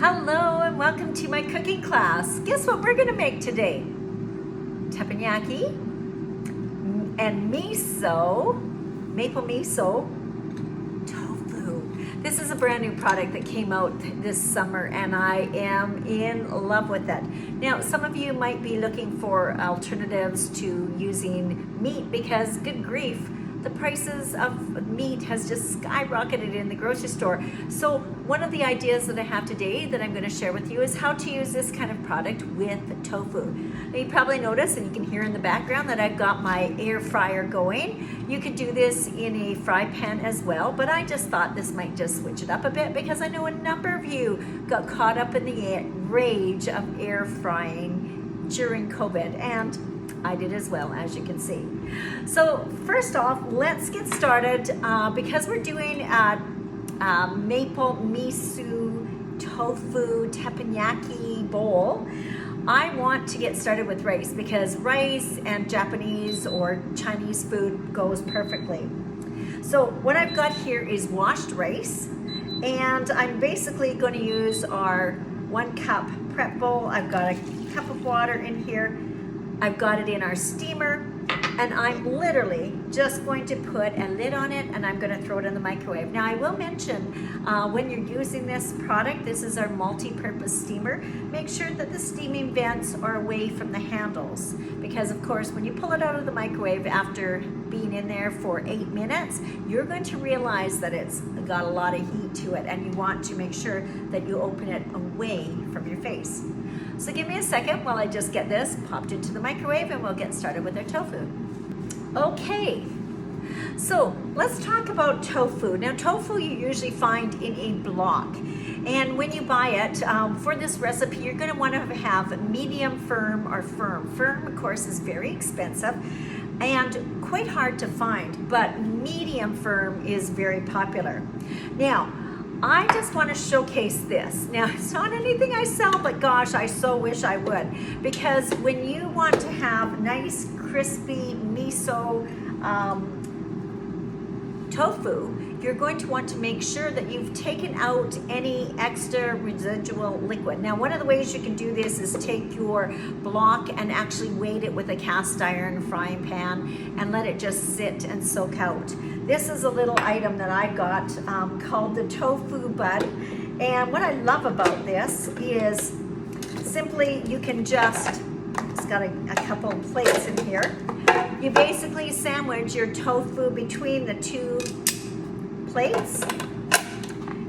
Hello and welcome to my cooking class. Guess what we're gonna make today? Teppanyaki and maple miso tofu. This is a brand new product that came out this summer and I am in love with it. Now, some of you might be looking for alternatives to using meat because good grief, the prices of meat has just skyrocketed in the grocery store. So one of the ideas that I have today that I'm going to share with you is how to use this kind of product with tofu. Now, you probably notice, and you can hear in the background, that I've got my air fryer going. You could do this in a fry pan as well, but I just thought this might just switch it up a bit because I know a number of you got caught up in the rage of air frying during COVID, and I did as well, as you can see. So first off, let's get started because we're doing maple miso tofu teppanyaki bowl. I want to get started with rice because rice and Japanese or Chinese food goes perfectly. So what I've got here is washed rice, and I'm basically going to use our 1 cup prep bowl. I've got a cup of water in here. I've got it in our steamer, and I'm literally just going to put a lid on it and I'm going to throw it in the microwave. Now, I will mention when you're using this product, this is our multi-purpose steamer, make sure that the steaming vents are away from the handles because, of course, when you pull it out of the microwave after being in there for 8 minutes, you're going to realize that it's got a lot of heat to it, and you want to make sure that you open it away from your face. So give me a second while I just get this popped into the microwave and we'll get started with our tofu. Okay, so let's talk about tofu. Now, tofu you usually find in a block. And when you buy it, for this recipe, you're gonna wanna have medium firm or firm. Firm, of course, is very expensive and quite hard to find, but medium firm is very popular. Now, I just want to showcase this. Now, it's not anything I sell, but gosh, I so wish I would. Because when you want to have nice, crispy miso tofu, you're going to want to make sure that you've taken out any extra residual liquid. Now, one of the ways you can do this is take your block and actually weight it with a cast iron frying pan and let it just sit and soak out. This is a little item that I got called the Tofu Bud. And what I love about this is simply you can just, it's got a couple plates in here. You basically sandwich your tofu between the two plates.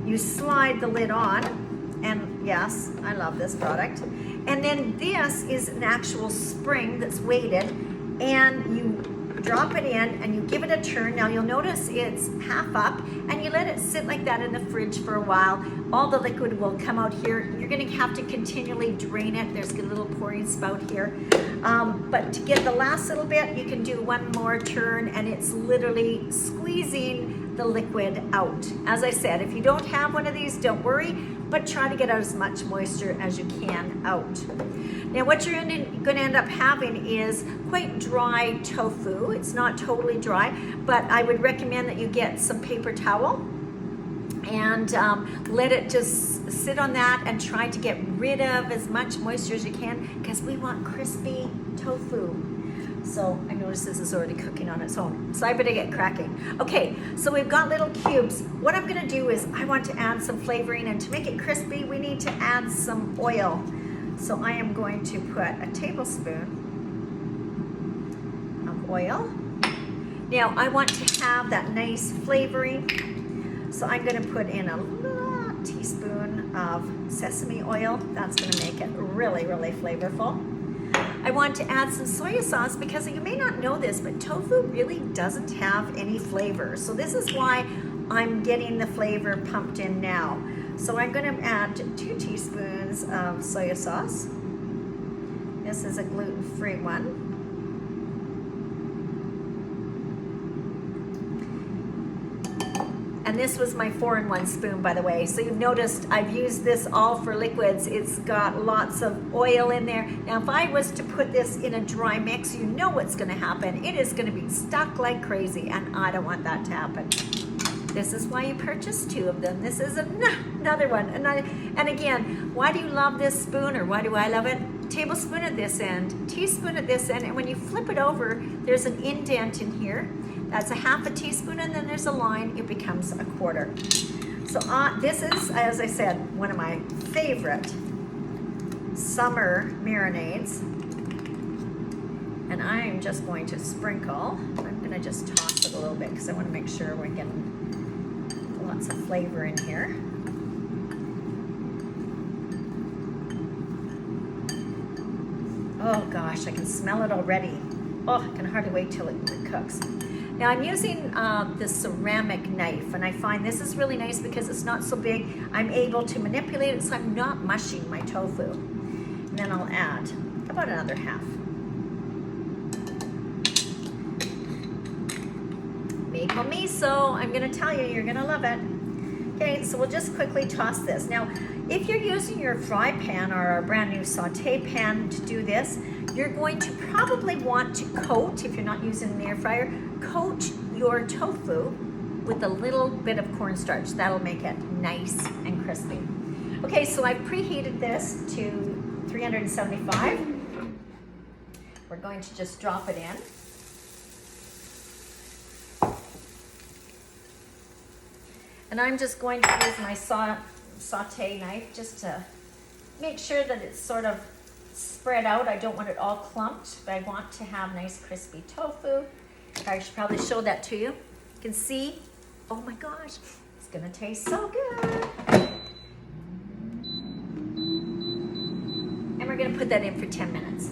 You slide the lid on, and yes, I love this product. And then this is an actual spring that's weighted, and you drop it in and you give it a turn. Now you'll notice it's half up and you let it sit like that in the fridge for a while. All the liquid will come out here. You're gonna have to continually drain it. There's a little pouring spout here. But to get the last little bit, you can do one more turn and it's literally squeezing the liquid out. As I said, if you don't have one of these, don't worry, but try to get out as much moisture as you can out. Now, what you're going to end up having is quite dry tofu. It's not totally dry, but I would recommend that you get some paper towel and let it just sit on that and try to get rid of as much moisture as you can because we want crispy tofu. So I notice this is already cooking on its own, so I better get cracking. Okay, so we've got little cubes. What I'm gonna do is I want to add some flavoring, and to make it crispy, we need to add some oil. So I am going to put a tablespoon of oil. Now I want to have that nice flavoring, so I'm gonna put in a little teaspoon of sesame oil. That's gonna make it really, really flavorful. I want to add some soy sauce because you may not know this, but tofu really doesn't have any flavor. So this is why I'm getting the flavor pumped in now. So I'm going to add 2 teaspoons of soy sauce. This is a gluten-free one. And this was my 4-in-1 spoon, by the way. So you've noticed I've used this all for liquids. It's got lots of oil in there. Now, if I was to put this in a dry mix, you know what's gonna happen. It is gonna be stuck like crazy, and I don't want that to happen. This is why you purchased 2 of them. This is another one. And again, why do you love this spoon, or why do I love it? Tablespoon at this end, teaspoon at this end, and when you flip it over, there's an indent in here. That's a half a teaspoon, and then there's a line, it becomes a quarter. So this is, as I said, one of my favorite summer marinades. And I'm just going to sprinkle. I'm gonna just toss it a little bit because I want to make sure we're getting lots of flavor in here. Oh gosh, I can smell it already. Oh, I can hardly wait till it cooks. Now I'm using the ceramic knife, and I find this is really nice because it's not so big. I'm able to manipulate it so I'm not mushing my tofu. And then I'll add about another half. Maple miso, I'm gonna tell you, you're gonna love it. Okay, so we'll just quickly toss this. Now, if you're using your fry pan or a brand new saute pan to do this, you're going to probably want to coat, if you're not using the air fryer, coat your tofu with a little bit of cornstarch. That'll make it nice and crispy. Okay, so I've preheated this to 375. We're going to just drop it in. And I'm just going to use my saute knife just to make sure that it's sort of spread out. I don't want it all clumped, but I want to have nice crispy tofu. I should probably show that to you. You can see, oh my gosh, it's gonna taste so good. And we're gonna put that in for 10 minutes.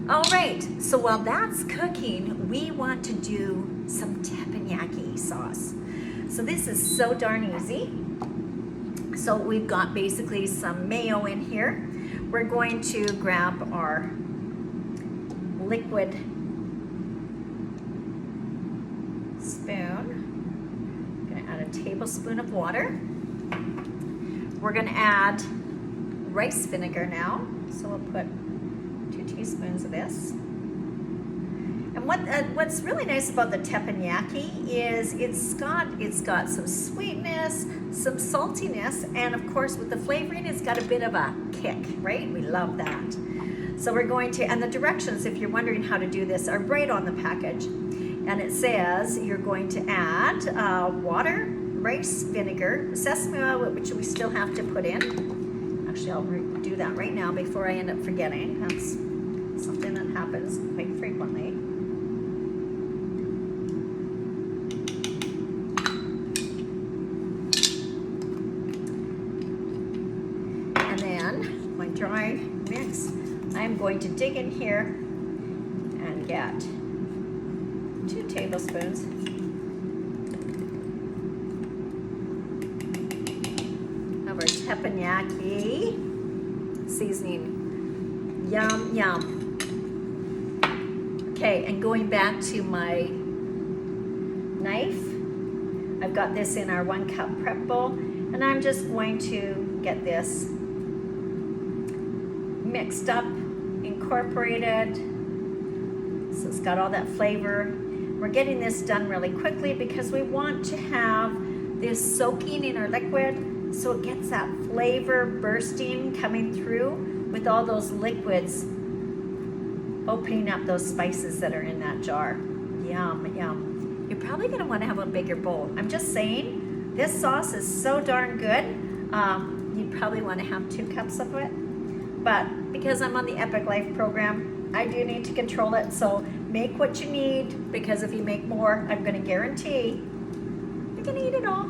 All right, so while that's cooking, we want to do some teppanyaki sauce. So this is so darn easy. So we've got basically some mayo in here. We're going to grab our liquid spoon. I'm gonna add a tablespoon of water. We're gonna add rice vinegar now. So we'll put 2 teaspoons of this. And what's really nice about the teppanyaki is it's got some sweetness, some saltiness, and of course with the flavoring, it's got a bit of a kick, right? We love that. So we're going to, and the directions, if you're wondering how to do this, are right on the package. And it says you're going to add water, rice vinegar, sesame oil, which we still have to put in. Actually, I'll do that right now before I end up forgetting. That's something that happens quite frequently. Dry mix. I'm going to dig in here and get 2 tablespoons of our teppanyaki seasoning. Yum, yum. Okay, and going back to my knife, I've got this in our 1 cup prep bowl, and I'm just going to get this mixed up, incorporated, so it's got all that flavor. We're getting this done really quickly because we want to have this soaking in our liquid so it gets that flavor bursting coming through with all those liquids opening up those spices that are in that jar. Yum, yum. You're probably gonna wanna have a bigger bowl. I'm just saying, this sauce is so darn good. You'd probably wanna have 2 cups of it. But because I'm on the Epic Life program, I do need to control it. So make what you need, because if you make more, I'm gonna guarantee you're gonna eat it all.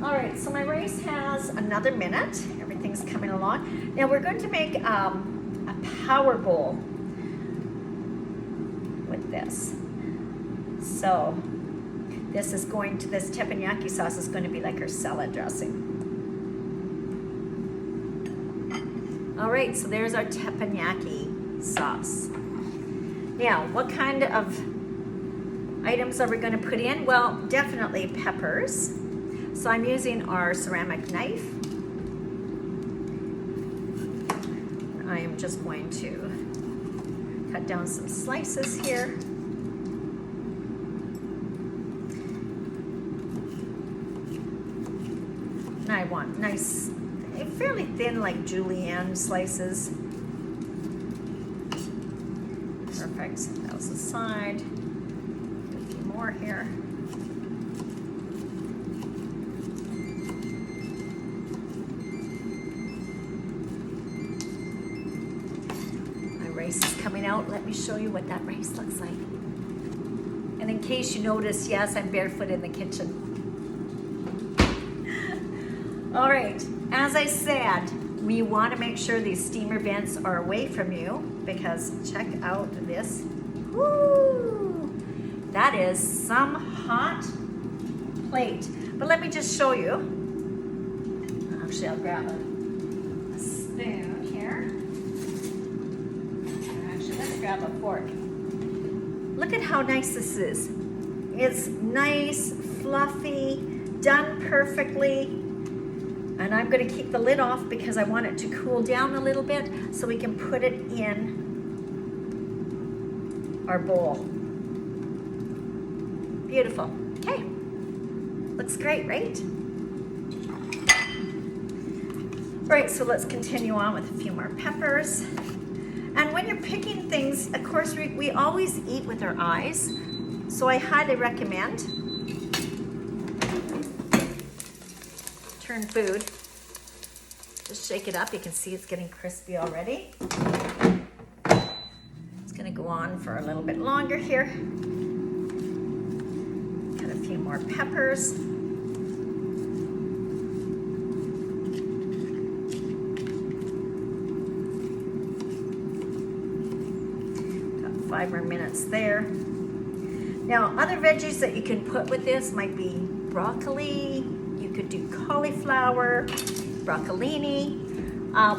All right, so my rice has another minute. Everything's coming along. Now we're going to make a power bowl with this. So this teppanyaki sauce is going to be like our salad dressing. All right, so there's our teppanyaki sauce. Now, what kind of items are we going to put in? Well, definitely peppers. So I'm using our ceramic knife. I am just going to cut down some slices here. I want nice, fairly thin, like julienne slices. Perfect. That was the side. A few more here. My rice is coming out. Let me show you what that rice looks like. And in case you notice, yes, I'm barefoot in the kitchen. All right, as I said, we want to make sure these steamer vents are away from you, because check out this. Woo! That is some hot plate. But let me just show you. Actually, I'll grab a spoon here. Actually, let's grab a fork. Look at how nice this is. It's nice, fluffy, done perfectly. And I'm going to keep the lid off because I want it to cool down a little bit so we can put it in our bowl. Beautiful. Okay. Looks great, right? All right, so let's continue on with a few more peppers. And when you're picking things, of course, we always eat with our eyes. So I highly recommend turn food. Just shake it up. You can see it's getting crispy already. It's going to go on for a little bit longer here. Got a few more peppers. Got 5 more minutes there. Now, other veggies that you can put with this might be broccoli. You could do cauliflower, broccolini.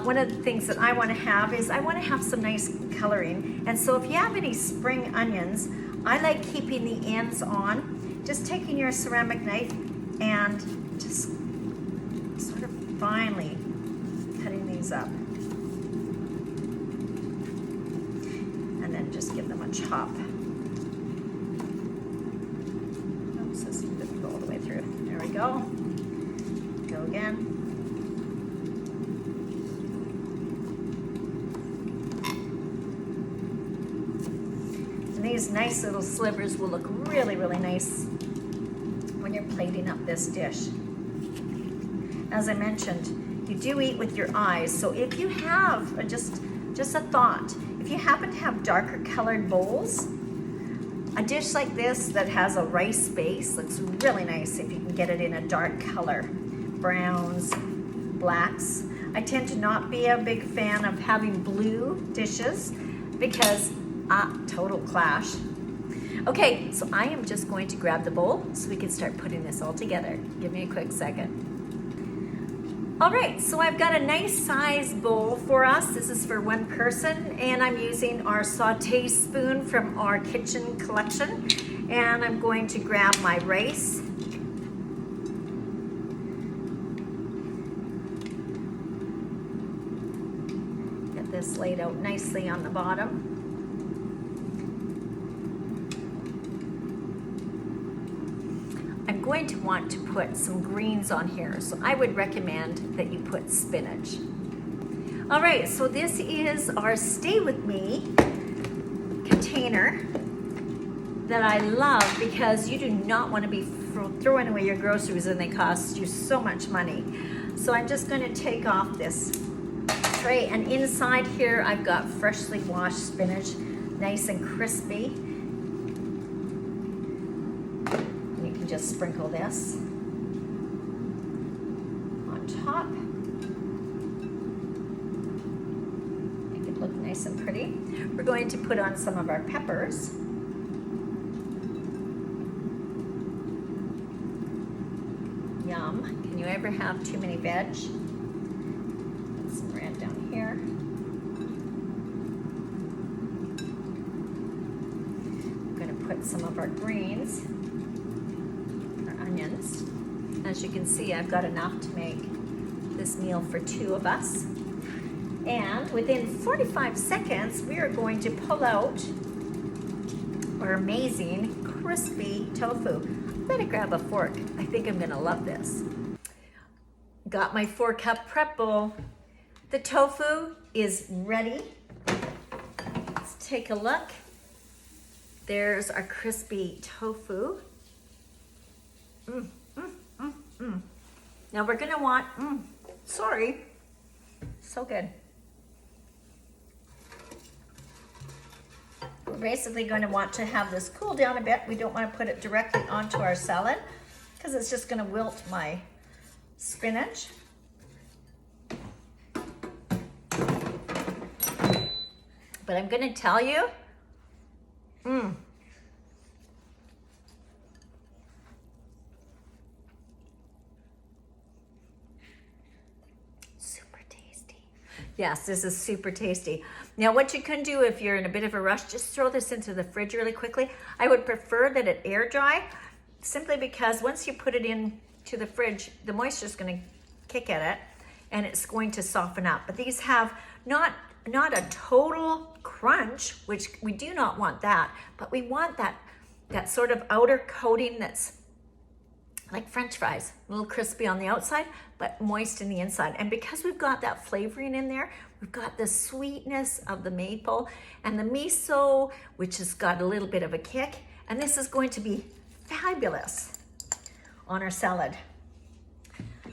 One of the things that I want to have is I want to have some nice coloring. And so if you have any spring onions, I like keeping the ends on. Just taking your ceramic knife and just sort of finely cutting these up. And then just give them a chop. Oops, this didn't go all the way through. There we go. Go again. And these nice little slivers will look really, really nice when you're plating up this dish. As I mentioned, you do eat with your eyes, so if you have just a thought, if you happen to have darker colored bowls, a dish like this that has a rice base looks really nice if you can get it in a dark color. Browns, blacks. I tend to not be a big fan of having blue dishes because total clash. Okay, so I am just going to grab the bowl so we can start putting this all together. Give me a quick second. All right, so I've got a nice size bowl for us. This is for one person, and I'm using our sauté spoon from our kitchen collection. And I'm going to grab my rice. Get this laid out nicely on the bottom. I'm going to want to put some greens on here, so I would recommend that you put spinach. All right, so this is our Stay With Me container that I love because you do not want to be throwing away your groceries and they cost you so much money. So I'm just going to take off this tray, and inside here I've got freshly washed spinach, nice and crispy. Just sprinkle this on top. Make it look nice and pretty. We're going to put on some of our peppers. Yum. Can you ever have too many veg? Put some red down here. I'm going to put some of our greens. Onions. As you can see, I've got enough to make this meal for 2 of us. And within 45 seconds, we are going to pull out our amazing crispy tofu. I'm gonna grab a fork. I think I'm gonna love this. got my 4-cup prep bowl. The tofu is ready. Let's take a look. There's our crispy tofu. Now we're gonna want, sorry, so good. We're basically going to want to have this cool down a bit. We don't want to put it directly onto our salad because it's just going to wilt my spinach. But I'm going to tell you, super tasty. Yes, this is super tasty. Now what you can do if you're in a bit of a rush, just throw this into the fridge really quickly. I would prefer that it air dry, simply because once you put it into the fridge, the moisture is going to kick at it and it's going to soften up. But these have not a total crunch, which we do not want that, but we want that sort of outer coating that's like French fries, a little crispy on the outside, but moist in the inside. And because we've got that flavoring in there, we've got the sweetness of the maple and the miso, which has got a little bit of a kick. And this is going to be fabulous on our salad.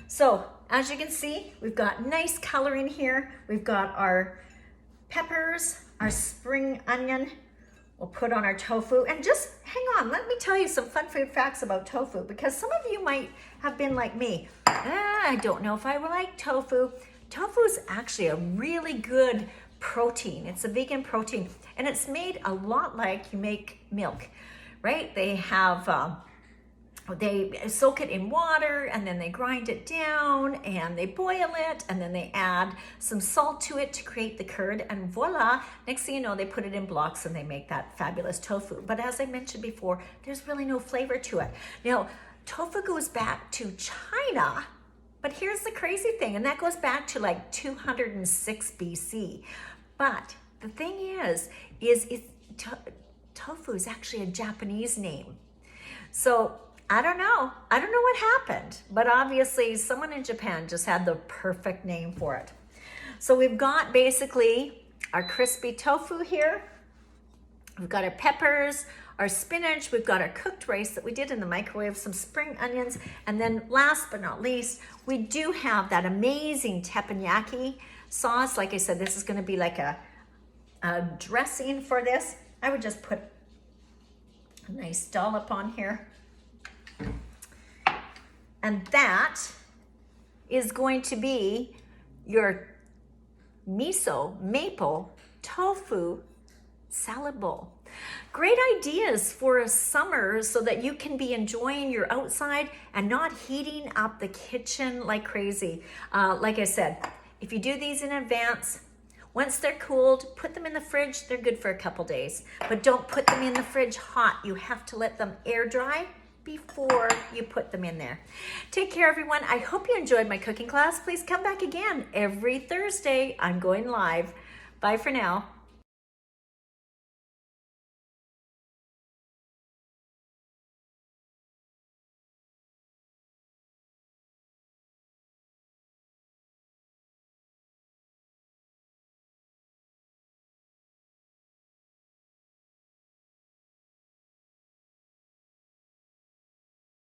So as you can see, we've got nice coloring here. We've got our peppers, our spring onion. We'll put on our tofu, and just hang on, let me tell you some fun food facts about tofu, because some of you might have been like me. I don't know if I like tofu. Tofu is actually a really good protein. It's a vegan protein, and it's made a lot like you make milk, right? They have, they soak it in water and then they grind it down and they boil it and then they add some salt to it to create the curd, and voila, next thing you know, they put it in blocks and they make that fabulous tofu. But as I mentioned before, there's really no flavor to it. Now, tofu goes back to China, but here's the crazy thing, and that goes back to like 206 BC. But the thing is tofu is actually a Japanese name. So I don't know what happened, but obviously someone in Japan just had the perfect name for it. So we've got basically our crispy tofu here. We've got our peppers, our spinach, we've got our cooked rice that we did in the microwave, some spring onions, and then last but not least, we do have that amazing teppanyaki sauce. Like I said, this is gonna be like a dressing for this. I would just put a nice dollop on here. And that is going to be your miso maple tofu salad bowl. Great ideas for a summer so that you can be enjoying your outside and not heating up the kitchen like crazy. Like I said, if you do these in advance, once they're cooled, put them in the fridge. They're good for a couple days, but don't put them in the fridge hot. You have to let them air dry before you put them in there. Take care, everyone. I hope you enjoyed my cooking class. Please come back again every Thursday. I'm going live. Bye for now.